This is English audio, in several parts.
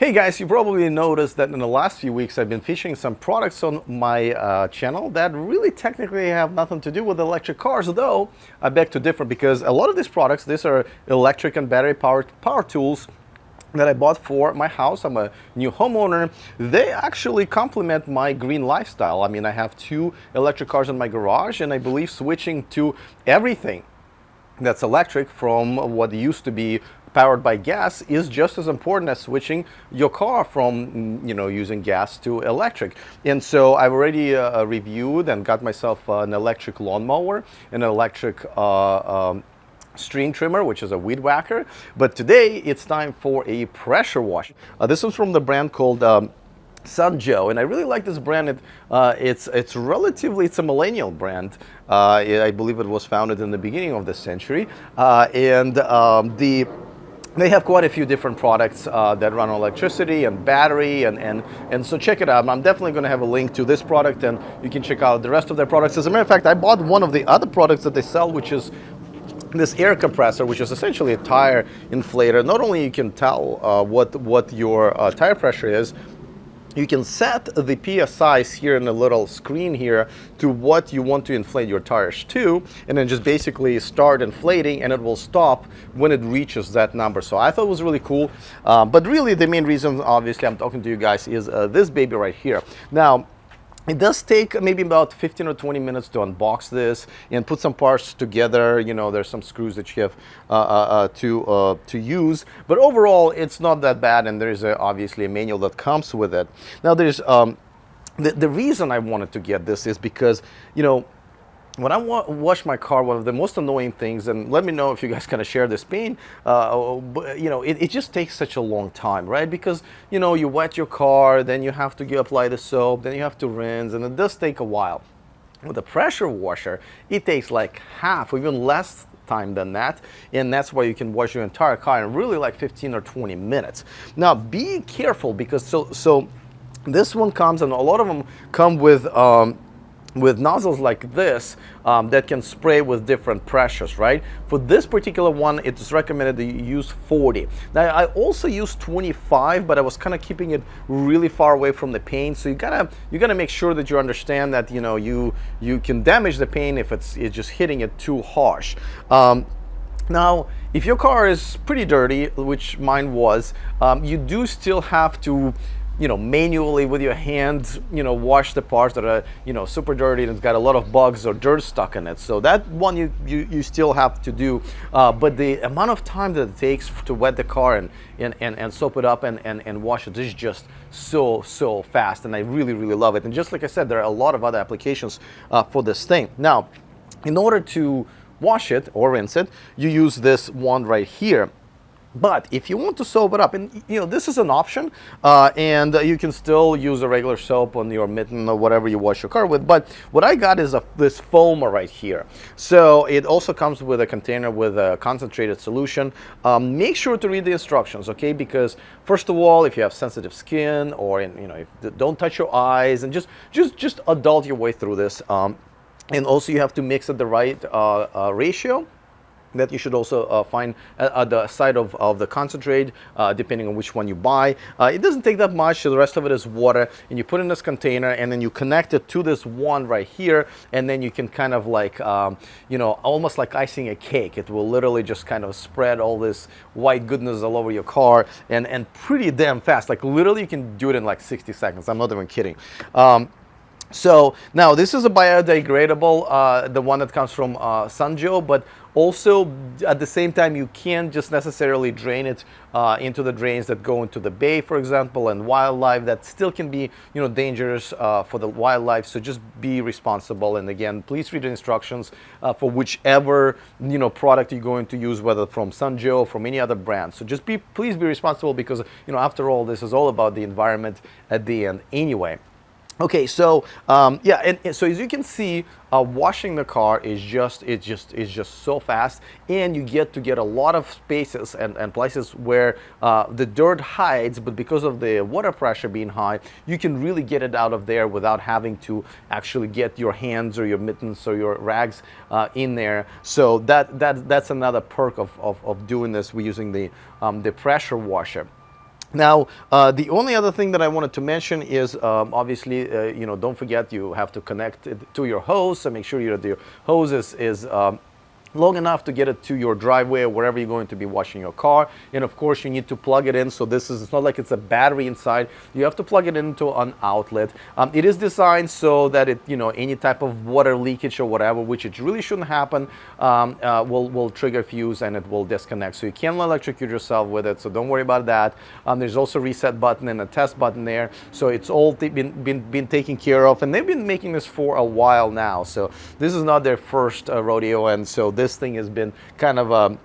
Hey guys, you probably noticed that in the last few weeks I've been featuring some products on my channel that really technically have nothing to do with electric cars, though I beg to differ because a lot of these products, these are electric and battery powered power tools that I bought for my house. I'm a new homeowner. They actually complement my green lifestyle. I mean, I have 2 electric cars in my garage, and I believe switching to everything that's electric from what used to be powered by gas is just as important as switching your car from using gas to electric. And so I've already reviewed and got myself an electric lawnmower, an electric string trimmer, which is a weed whacker. But today it's time for a pressure wash. This is from the brand called SunJoe, and I really like this brand. It's a millennial brand. I believe it was founded in the beginning of the century, they have quite a few different products that run on electricity and battery, and so check it out. I'm definitely going to have a link to this product, and you can check out the rest of their products. As a matter of fact, I bought one of the other products that they sell, which is this air compressor, which is essentially a tire inflator. Not only you can tell what your tire pressure is, you can set the PSIs here in the little screen here to what you want to inflate your tires to, and then just basically start inflating, and it will stop when it reaches that number. So I thought it was really cool. But really the main reason, obviously, I'm talking to you guys is this baby right here. Now, it does take maybe about 15 or 20 minutes to unbox this and put some parts together. There's some screws that you have to use, but overall it's not that bad, and there's obviously a manual that comes with it. Now there's the reason I wanted to get this is because when I wash my car, one of the most annoying things, and let me know if you guys kind of share this pain, it just takes such a long time, right? Because, you wet your car, then you have to apply the soap, then you have to rinse, and it does take a while. With a pressure washer, it takes like half or even less time than that, and that's why you can wash your entire car in really like 15 or 20 minutes. Now, be careful because so this one comes, and a lot of them come with nozzles like this that can spray with different pressures, right? For this particular one, it's recommended that you use 40. Now, I also use 25, but I was kind of keeping it really far away from the paint. So you gotta make sure that you understand that you can damage the paint if it's just hitting it too harsh. Now, if your car is pretty dirty, which mine was, you do still have to manually with your hands, wash the parts that are, super dirty and it's got a lot of bugs or dirt stuck in it. So that one you still have to do. But the amount of time that it takes to wet the car and soap it up and wash it is just so fast. And I really love it. And just like I said, there are a lot of other applications for this thing. Now, in order to wash it or rinse it, you use this one right here. But if you want to soap it up, and this is an option, and you can still use a regular soap on your mitten or whatever you wash your car with. But what I got is this foamer right here. So it also comes with a container with a concentrated solution. Make sure to read the instructions, okay? Because first of all, if you have sensitive skin, or don't touch your eyes, and just adult your way through this. And also you have to mix at the right ratio. That you should also find at the side of the concentrate, depending on which one you buy. It doesn't take that much, so the rest of it is water, and you put in this container, and then you connect it to this one right here, and then you can kind of like, almost like icing a cake. It will literally just kind of spread all this white goodness all over your car, and pretty damn fast. Like literally you can do it in like 60 seconds. I'm not even kidding. So now this is a biodegradable, the one that comes from SunJoe, but also at the same time you can't just necessarily drain it into the drains that go into the bay, for example, and wildlife. That still can be dangerous for the wildlife. So just be responsible, and again, please read the instructions for whichever product you're going to use, whether from SunJoe or from any other brand. So just please be responsible, because after all, this is all about the environment at the end anyway. Okay, so yeah, and so as you can see, washing the car is just so fast, and you get a lot of spaces and places where the dirt hides, but because of the water pressure being high, you can really get it out of there without having to actually get your hands or your mittens or your rags in there. So that's another perk of doing this. We're using the pressure washer. Now, the only other thing that I wanted to mention is obviously, don't forget you have to connect it to your hose. So make sure that your hose is long enough to get it to your driveway or wherever you're going to be washing your car. And of course, you need to plug it in. So it's not like it's a battery inside. You have to plug it into an outlet. It is designed so that any type of water leakage or whatever, which it really shouldn't happen, will trigger fuse and it will disconnect. So you can't electrocute yourself with it. So don't worry about that. There's also a reset button and a test button there. So it's all been taken care of, and they've been making this for a while now. So this is not their first rodeo, and so this thing has been kind of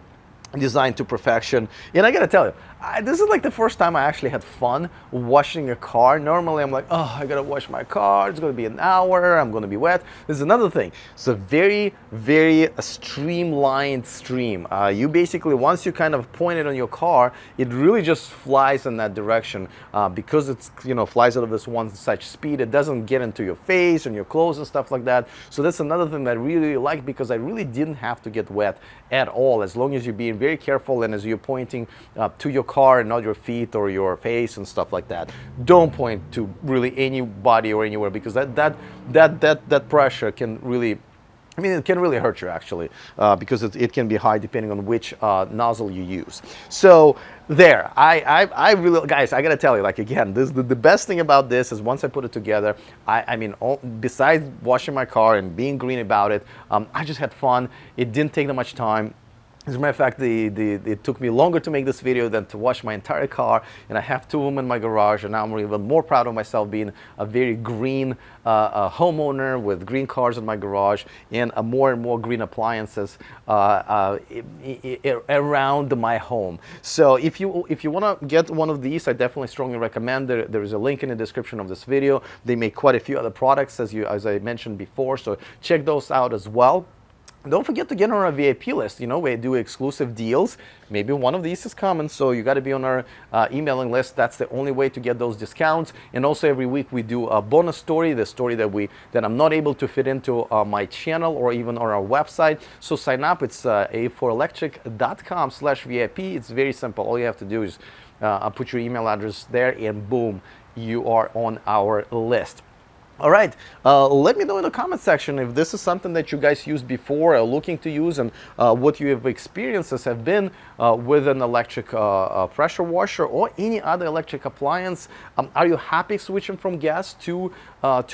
designed to perfection. And I gotta tell you, this is like the first time I actually had fun washing a car. Normally I'm like, oh, I gotta wash my car, it's gonna be an hour, I'm gonna be wet. This is another thing. It's a very, very streamlined stream. You basically, once you kind of point it on your car, it really just flies in that direction. Because it's, flies out of this one such speed, it doesn't get into your face and your clothes and stuff like that. So that's another thing that I really like, because I really didn't have to get wet at all, as long as you're being very careful and as you're pointing to your car and not your feet or your face and stuff like that. Don't point to really anybody or anywhere, because that pressure can really, it can really hurt you actually, because it can be high depending on which nozzle you use. So there, I really, guys, I gotta tell you, like, again, the best thing about this is once I put it together, besides washing my car and being green about it, I just had fun. It didn't take that much time. As a matter of fact, it took me longer to make this video than to wash my entire car, and I have 2 of them in my garage, and now I'm even more proud of myself being a very green homeowner with green cars in my garage and more and more green appliances around my home. So if you want to get one of these, I definitely strongly recommend. There is a link in the description of this video. They make quite a few other products, as I mentioned before, so check those out as well. Don't forget to get on our VIP list. We do exclusive deals. Maybe one of these is coming, so you got to be on our emailing list. That's the only way to get those discounts. And also every week we do a bonus story, the story that I'm not able to fit into my channel or even on our website. So sign up. It's a4electric.com/VIP. It's very simple. All you have to do is put your email address there, and boom, you are on our list. All right, let me know in the comment section if this is something that you guys used before or looking to use, and what your experiences have been with an electric pressure washer or any other electric appliance. Are you happy switching from gas to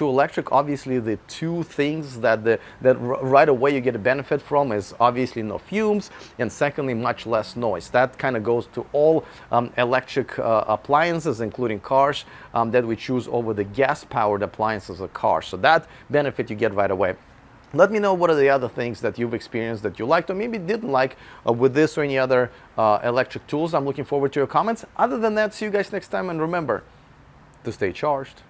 electric? Obviously, the 2 things that right away you get a benefit from is obviously no fumes, and secondly, much less noise. That kind of goes to all electric appliances, including cars, that we choose over the gas-powered appliances of cars. So that benefit you get right away. Let me know what are the other things that you've experienced that you liked or maybe didn't like with this or any other electric tools. I'm looking forward to your comments. Other than that, see you guys next time, and remember to stay charged.